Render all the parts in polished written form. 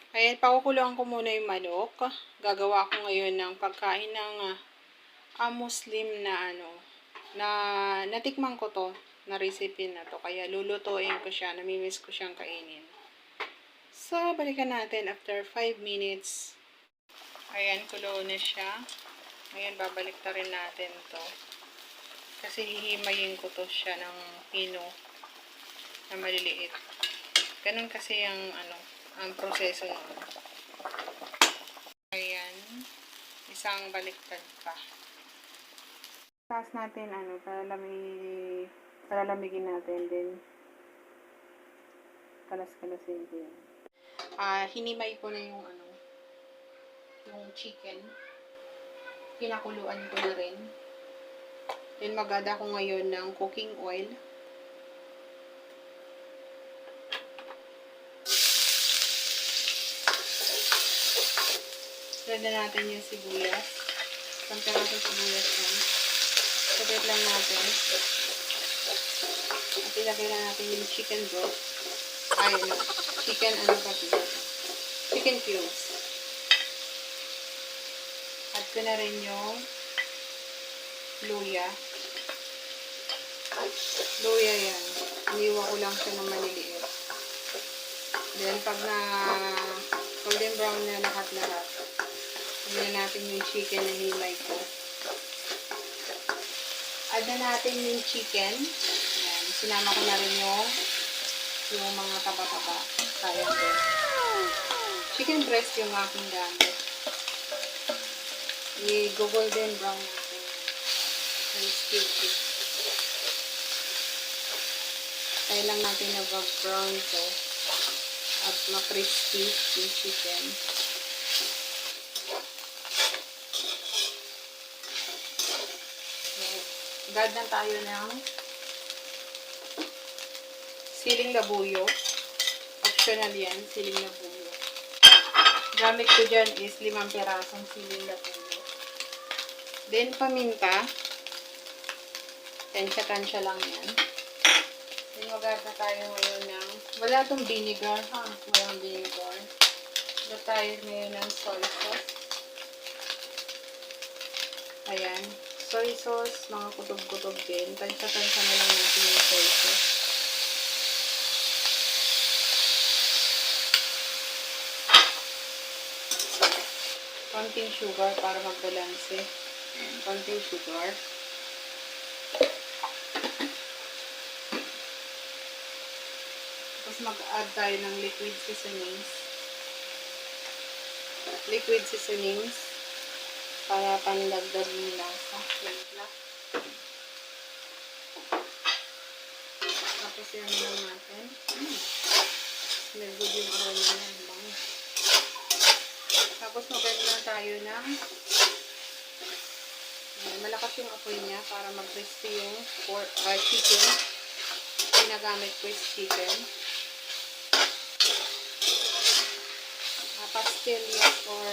Ayan, pakukuluan ko muna yung manok. Gagawa ko ngayon ng pagkain ng Muslim na na natikman ko to, na recipe na to. Kaya lulutuin ko siya, namimiss ko siyang kainin. So, balikan natin after 5 minutes. Ayan, kulo na siya. Ayan, babalik ta rin natin to. Kasi hihimayin ko to siya ng pino na maliliit. Ganun kasi ang proseso nun. Ayan, isang baliktad pa. Taas natin, palalamigin natin din. Kalas-kalasin ko yan. Hinimay ko na yung yung chicken. Pinakuluan ko na rin. Then mag-add ako ngayon ng cooking oil. Add na natin yung sibuyas. Pantay natin sibuyas yan. Sabit lang natin. At ilagay na natin yung chicken broth. Chicken cubes. Add ko na rin yung luya. Luya yan. Iniwa ko lang siya ng maliliit. Then, pag na golden brown na lahat-lahat, add na natin yung chicken na himay ko. Add na natin yung chicken. Ayan. Sinama ko na rin yung mga taba-taba. Sayang din. Chicken breast yung aking gamit. I-golden brown natin. And sticky. Kaya lang natin na brown to. At ma-crispy yung chicken. Agad na tayo ng siling labuyo. Optional yan, siling labuyo. Gamit ko dyan is 5 pirasong siling labuyo. Then, paminta. Tansya-tansya lang yan. Then, mag-add na tayo ngayon ng, wala itong vinegar, walang vinegar. Add tayo ngayon ng soy sauce. Ayan. Soy sauce, mga kutob-kutob din. Tansya-tansya na lang natin yung soy sauce. Konting sugar para magbalanse. Konting sugar. Tapos mag-add tayo ng liquid seasonings. Liquid seasonings para pandagdag yung lasa. Tapos yan lang natin. Smell good yung aroma niya. Bango. Tapos mag-add na tayo ng malakas yung apoy niya para mag-crispy yung chicken. Ginagamit ko is chicken. Pastillas or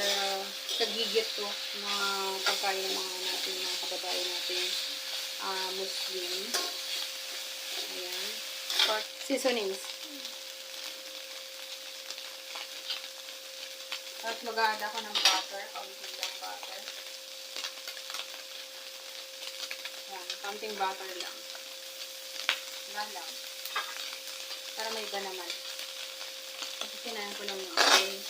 kagigit to mga pagkain ng mga kababayan natin Muslim. Ayan. Seasonings. Tapos mag-add ako ng butter. Kaunting lang butter. Ayan. Kaunting butter lang. Lang. Para may iba naman. Kasi kinain ko lang yung apoy.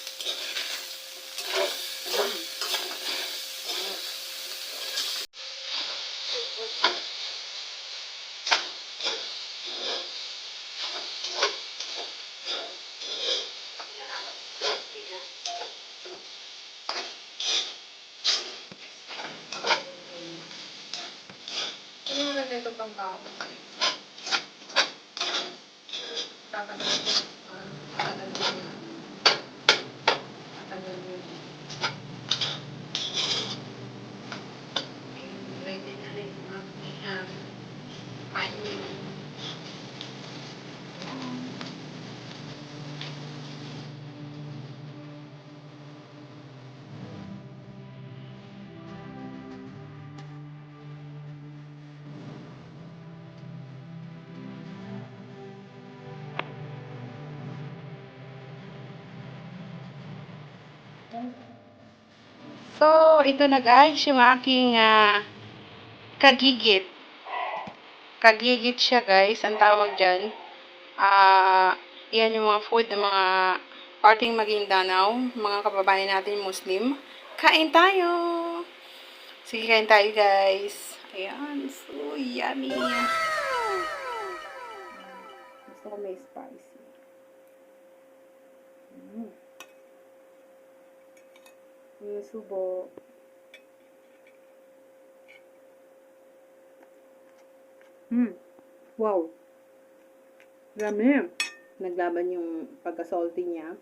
Ano naman ito pang kao? So, ito na guys, yung aking kagigit. Kagigit siya guys, ang tawag dyan. Yan yung mga food ng mga parting Maguindanao, mga kababayan natin Muslim. Kain tayo! Sige, kain tayo guys. Ayan, so yummy. Gusto ko may spicy. Yung subo. Wow. Dami. Naglaban yung pagka-salty niya.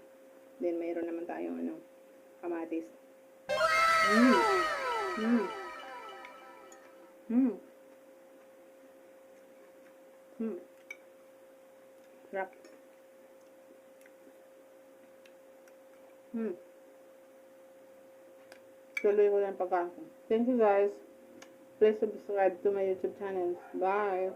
Then, mayroon naman tayong kamatis. Sarap. Tuloy ko lang pagkain. Thank you guys. Please subscribe to my YouTube channel. Bye.